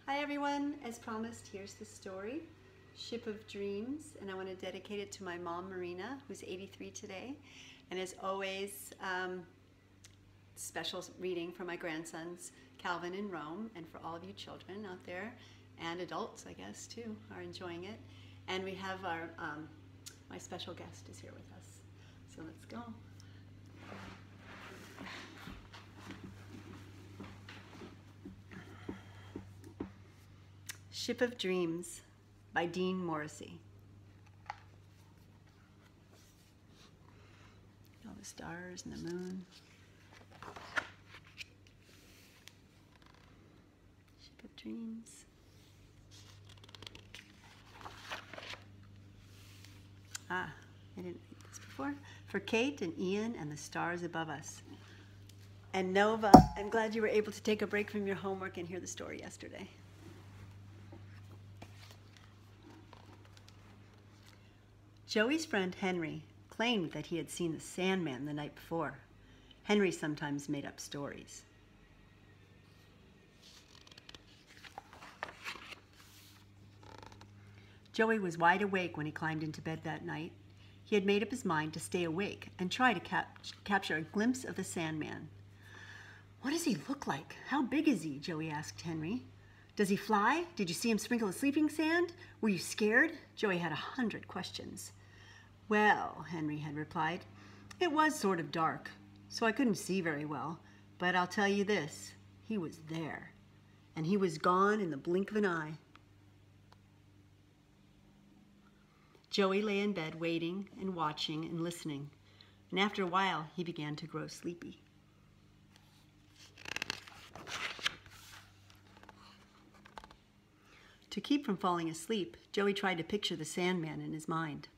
Hi everyone, as promised, here's the story, Ship of Dreams, and I want to dedicate it to my mom, Marina, who's 83 today. And as always, special reading for my grandsons, Calvin and Rome, and for all of you children out there, and adults, I guess, too, are enjoying it. And we have our, my special guest is here with us. So let's go. Ship of Dreams by Dean Morrissey. All the stars and the moon. Ship of Dreams. I didn't read this before. For Kate and Ian and the stars above us. And Nova, I'm glad you were able to take a break from your homework and hear the story yesterday. Joey's friend Henry claimed that he had seen the Sandman the night before. Henry sometimes made up stories. Joey was wide awake when he climbed into bed that night. He had made up his mind to stay awake and try to capture a glimpse of the Sandman. "What does he look like? How big is he?" Joey asked Henry. "Does he fly? Did you see him sprinkle the sleeping sand? Were you scared?" Joey had 100 questions. "Well," Henry had replied, "it was sort of dark, so I couldn't see very well. But I'll tell you this, he was there, and he was gone in the blink of an eye." Joey lay in bed waiting and watching and listening, and after a while he began to grow sleepy. To keep from falling asleep, Joey tried to picture the Sandman in his mind.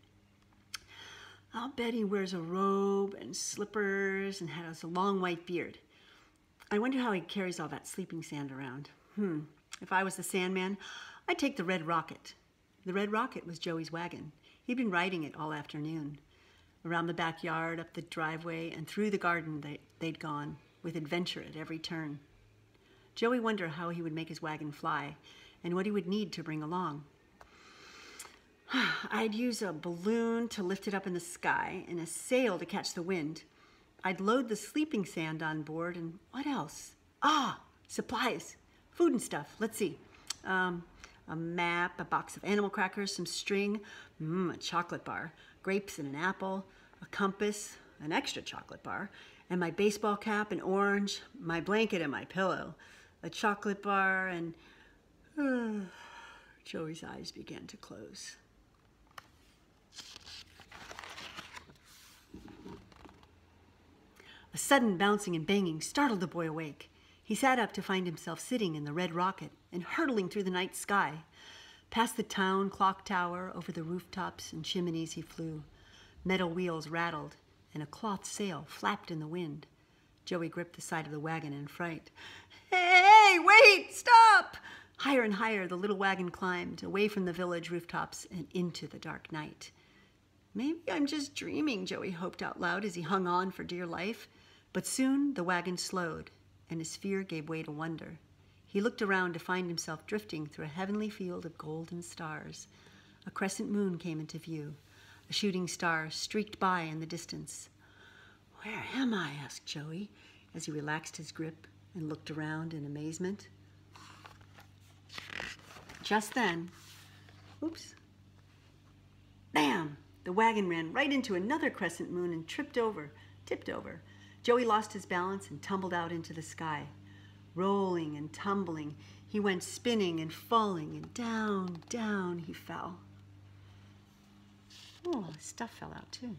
"I'll bet he wears a robe and slippers and has a long white beard. I wonder how he carries all that sleeping sand around. If I was the Sandman, I'd take the Red Rocket." The Red Rocket was Joey's wagon. He'd been riding it all afternoon. Around the backyard, up the driveway, and through the garden they'd gone, with adventure at every turn. Joey wondered how he would make his wagon fly, and what he would need to bring along. "I'd use a balloon to lift it up in the sky and a sail to catch the wind. I'd load the sleeping sand on board, and what else? Supplies, food and stuff. Let's see. A map, a box of animal crackers, some string, a chocolate bar, grapes and an apple, a compass, an extra chocolate bar, and my baseball cap, an orange, my blanket and my pillow, a chocolate bar, and..." Joey's eyes began to close. A sudden bouncing and banging startled the boy awake. He sat up to find himself sitting in the Red Rocket and hurtling through the night sky. Past the town clock tower, over the rooftops and chimneys he flew. Metal wheels rattled, and a cloth sail flapped in the wind. Joey gripped the side of the wagon in fright. "Hey, wait, stop!" Higher and higher the little wagon climbed, away from the village rooftops and into the dark night. "Maybe I'm just dreaming," Joey hoped out loud as he hung on for dear life. But soon the wagon slowed, and his fear gave way to wonder. He looked around to find himself drifting through a heavenly field of golden stars. A crescent moon came into view. A shooting star streaked by in the distance. "Where am I?" asked Joey, as he relaxed his grip and looked around in amazement. Just then, bam! The wagon ran right into another crescent moon and tipped over. Joey lost his balance and tumbled out into the sky. Rolling and tumbling, he went spinning and falling, and down he fell. His stuff fell out too.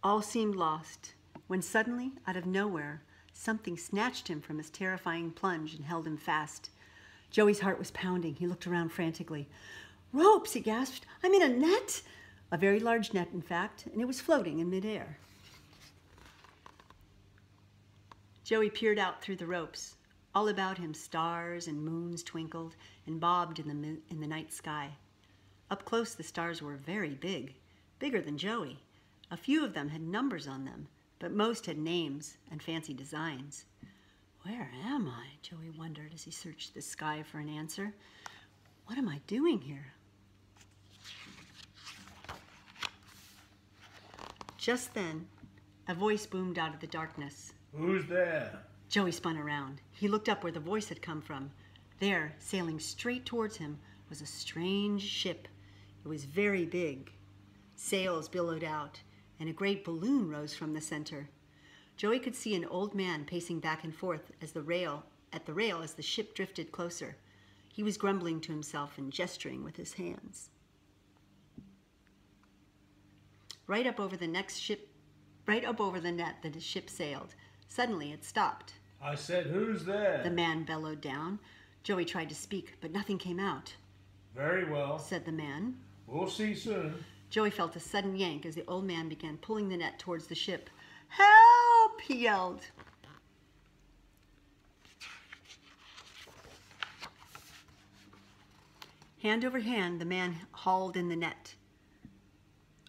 All seemed lost, when suddenly, out of nowhere, something snatched him from his terrifying plunge and held him fast. Joey's heart was pounding. He looked around frantically. "Ropes!" he gasped. "I'm in a net!" A very large net, in fact, and it was floating in midair. Joey peered out through the ropes. All about him, stars and moons twinkled and bobbed in the night sky. Up close, the stars were very big, bigger than Joey. A few of them had numbers on them, but most had names and fancy designs. Where am I? Joey wondered as he searched the sky for an answer. What am I doing here? Just then, a voice boomed out of the darkness. Who's there? Joey spun around. He looked up where the voice had come from. There, sailing straight towards him, was a strange ship. It was very big. Sails billowed out, and a great balloon rose from the center. Joey could see an old man pacing back and forth at the rail as the ship drifted closer. He was grumbling to himself and gesturing with his hands. Right up over the net, the ship sailed. Suddenly, it stopped. I said, who's there? The man bellowed down. Joey tried to speak, but nothing came out. Very well, said the man. We'll see soon. Joey felt a sudden yank as the old man began pulling the net towards the ship. Help! He yelled. Hand over hand, the man hauled in the net.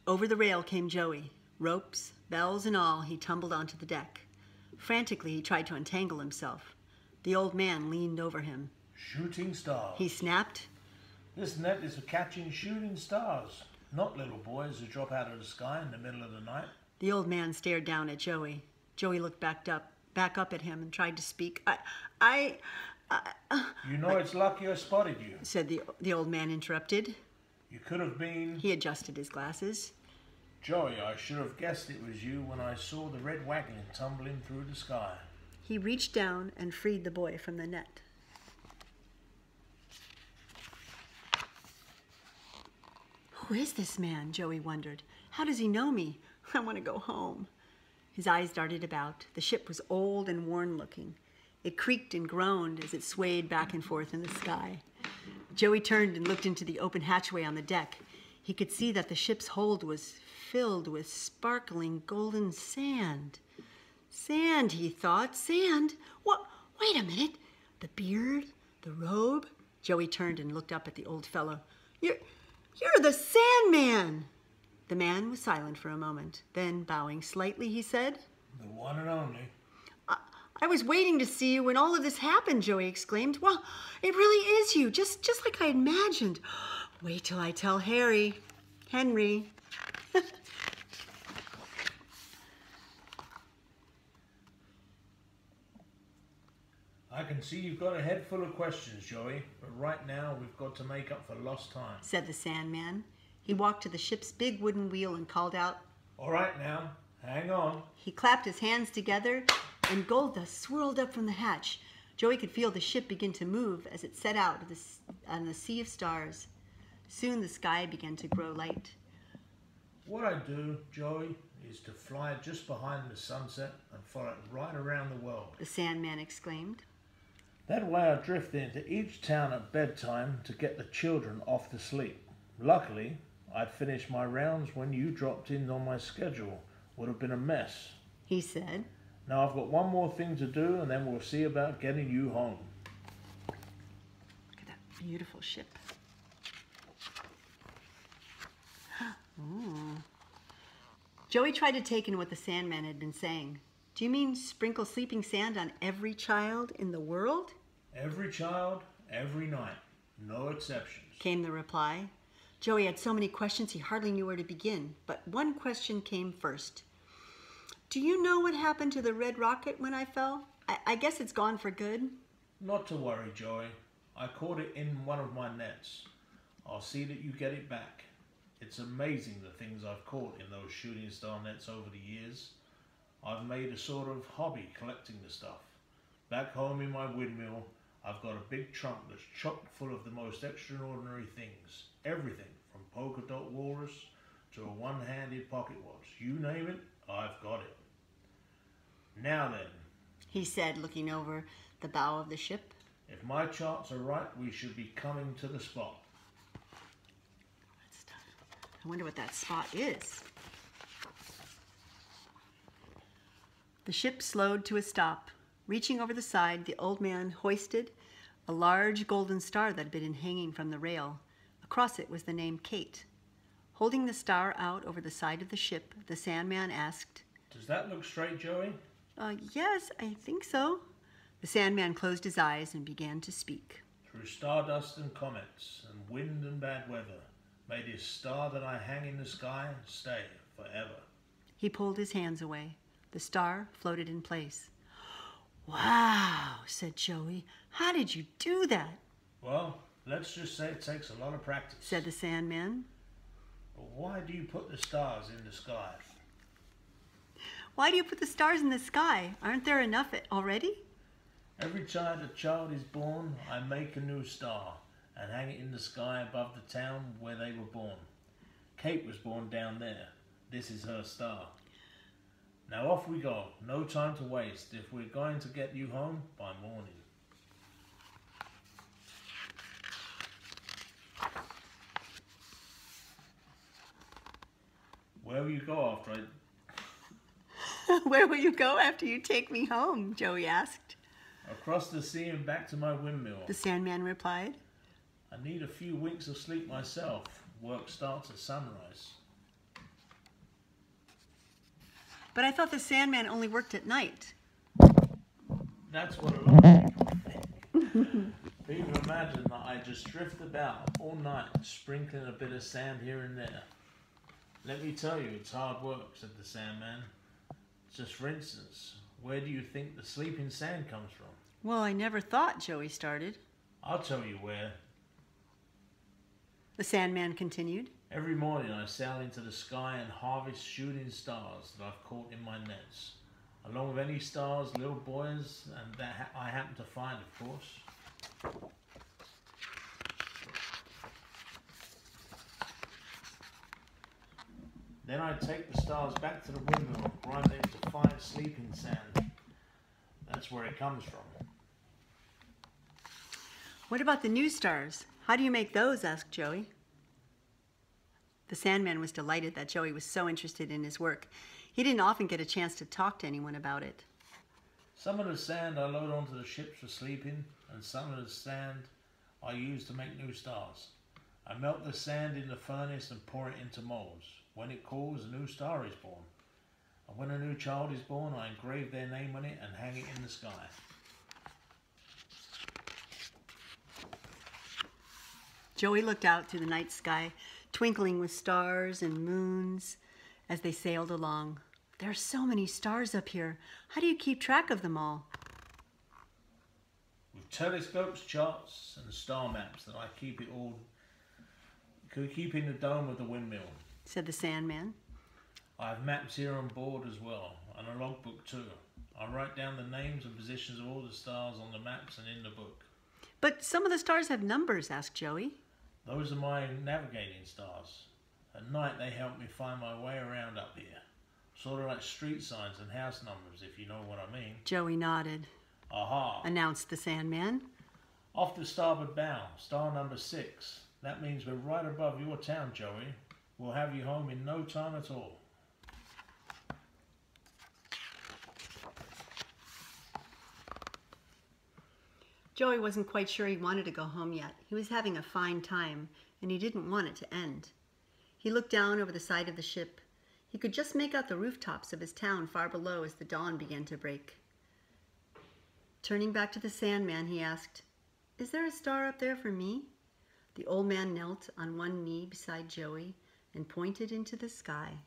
Over the rail came Joey. Ropes, bells, and all, he tumbled onto the deck. Frantically, he tried to untangle himself. The old man leaned over him. Shooting stars. He snapped. This net is for catching shooting stars, not little boys who drop out of the sky in the middle of the night. The old man stared down at Joey. Joey looked back up at him and tried to speak. You know it's lucky I spotted you, said the old man interrupted. You could have been... He adjusted his glasses. Joey, I should have guessed it was you when I saw the red wagon tumbling through the sky. He reached down and freed the boy from the net. Who is this man? Joey wondered. How does he know me? I want to go home. His eyes darted about. The ship was old and worn-looking. It creaked and groaned as it swayed back and forth in the sky. Joey turned and looked into the open hatchway on the deck. He could see that the ship's hold was filled with sparkling golden sand. Sand, he thought. Sand? What? Wait a minute. The beard? The robe? Joey turned and looked up at the old fellow. You're the Sandman! The man was silent for a moment. Then, bowing slightly, he said, The one and only. I was waiting to see you when all of this happened, Joey exclaimed. Well, it really is you, just like I imagined. Wait till I tell Henry. I can see you've got a head full of questions, Joey, but right now we've got to make up for lost time, said the Sandman. He walked to the ship's big wooden wheel and called out, All right now, hang on. He clapped his hands together and gold dust swirled up from the hatch. Joey could feel the ship begin to move as it set out on the sea of stars. Soon the sky began to grow light. What I do, Joey, is to fly just behind the sunset and follow it right around the world, the Sandman exclaimed. That way I drift into each town at bedtime to get the children off to sleep. Luckily, I'd finished my rounds when you dropped in on my schedule. Would have been a mess, he said. Now I've got one more thing to do and then we'll see about getting you home. Look at that beautiful ship. Ooh. Joey tried to take in what the Sandman had been saying. Do you mean sprinkle sleeping sand on every child in the world? Every child, every night. No exceptions, came the reply. Joey had so many questions he hardly knew where to begin, but one question came first. Do you know what happened to the red rocket when I fell? I guess it's gone for good. Not to worry, Joey. I caught it in one of my nets. I'll see that you get it back. It's amazing the things I've caught in those shooting star nets over the years. I've made a sort of hobby collecting the stuff. Back home in my windmill, I've got a big trunk that's chock full of the most extraordinary things. Everything from polka dot walrus to a one-handed pocket watch. You name it, I've got it. Now then, he said, looking over the bow of the ship. If my charts are right, we should be coming to the spot. I wonder what that spot is. The ship slowed to a stop. Reaching over the side, the old man hoisted a large golden star that had been hanging from the rail. Across it was the name Kate. Holding the star out over the side of the ship, the Sandman asked, Does that look straight, Joey? Yes, I think so. The Sandman closed his eyes and began to speak. Through stardust and comets and wind and bad weather, may this star that I hang in the sky stay forever. He pulled his hands away. The star floated in place. Wow, said Joey. How did you do that? Well, let's just say it takes a lot of practice, said the Sandman. But why do you put the stars in the sky? Why do you put the stars in the sky? Aren't there enough already? Every time a child is born, I make a new star and hang it in the sky above the town where they were born. Kate was born down there. This is her star. Now off we go. No time to waste if we're going to get you home by morning. Where will you go after I... Where will you go after you take me home? Joey asked. Across the sea and back to my windmill. The Sandman replied. I need a few winks of sleep myself. Work starts at sunrise. But I thought the Sandman only worked at night. That's what a lot of people think. People imagine that I just drift about all night, sprinkling a bit of sand here and there. Let me tell you, it's hard work, said the Sandman. Just for instance, where do you think the sleeping sand comes from? Well, I never thought, Joey started. I'll tell you where. The Sandman continued. Every morning I sail into the sky and harvest shooting stars that I've caught in my nets, along with any stars little boys and that I happen to find, of course. Then I take the stars back to the windmill and grind them to fine sleeping sand. That's where it comes from. What about the new stars? How do you make those? Asked Joey. The Sandman was delighted that Joey was so interested in his work. He didn't often get a chance to talk to anyone about it. Some of the sand I load onto the ships for sleeping, and some of the sand I use to make new stars. I melt the sand in the furnace and pour it into molds. When it cools, a new star is born. And when a new child is born, I engrave their name on it and hang it in the sky. Joey looked out through the night sky, twinkling with stars and moons as they sailed along. There are so many stars up here. How do you keep track of them all? With telescopes, charts, and star maps that I keep in the dome of the windmill, said the Sandman. I have maps here on board as well, and a logbook too. I write down the names and positions of all the stars on the maps and in the book. But some of the stars have numbers, asked Joey. Those are my navigating stars. At night they help me find my way around up here. Sort of like street signs and house numbers, if you know what I mean. Joey nodded. Aha! Announced the Sandman. Off the starboard bow, star number 6. That means we're right above your town, Joey. We'll have you home in no time at all. Joey wasn't quite sure he wanted to go home yet. He was having a fine time, and he didn't want it to end. He looked down over the side of the ship. He could just make out the rooftops of his town far below as the dawn began to break. Turning back to the Sandman, he asked, "Is there a star up there for me?" The old man knelt on one knee beside Joey and pointed into the sky.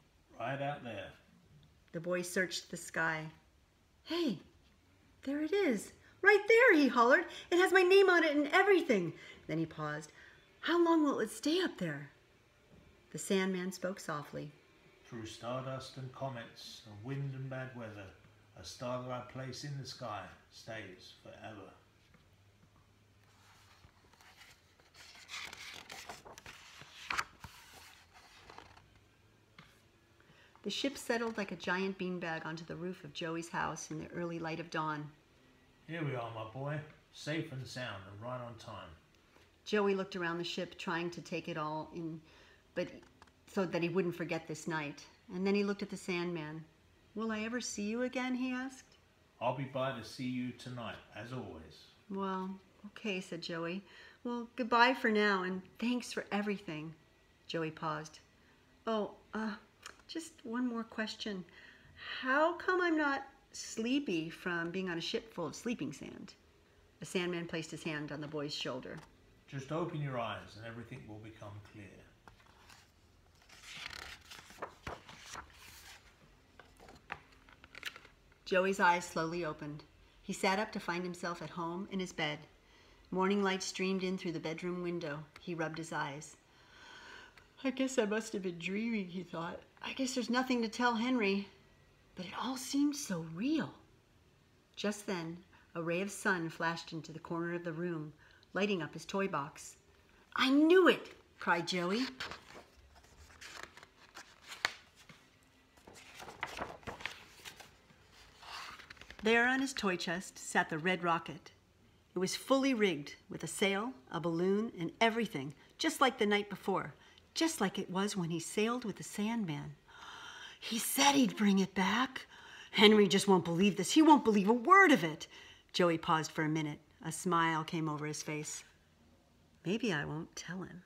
Right out there. The boy searched the sky. "Hey, there it is. Right there," he hollered. "It has my name on it and everything." Then he paused. "How long will it stay up there?" The Sandman spoke softly. Through stardust and comets and wind and bad weather, a star that I place in the sky stays forever. The ship settled like a giant beanbag onto the roof of Joey's house in the early light of dawn. Here we are, my boy, safe and sound and right on time. Joey looked around the ship, trying to take it all in, but so that he wouldn't forget this night. And then he looked at the Sandman. "Will I ever see you again?" he asked. I'll be by to see you tonight, as always. "Well, okay," said Joey. "Well, goodbye for now, and thanks for everything." Joey paused. "Oh, just one more question. How come I'm not sleepy from being on a ship full of sleeping sand. The Sandman placed his hand on the boy's shoulder. Just open your eyes and everything will become clear. Joey's eyes slowly opened. He sat up to find himself at home in his bed. Morning light streamed in through the bedroom window. He rubbed his eyes. I guess I must have been dreaming, he thought. I guess there's nothing to tell Henry. But it all seemed so real. Just then, a ray of sun flashed into the corner of the room, lighting up his toy box. I knew it, cried Joey. There on his toy chest sat the red rocket. It was fully rigged with a sail, a balloon, and everything, just like the night before, just like it was when he sailed with the Sandman. He said he'd bring it back. Henry just won't believe this. He won't believe a word of it. Joey paused for a minute. A smile came over his face. Maybe I won't tell him.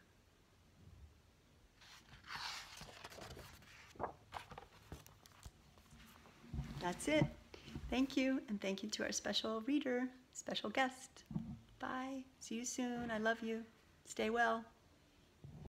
That's it. Thank you, and thank you to our special reader, special guest. Bye. See you soon. I love you. Stay well.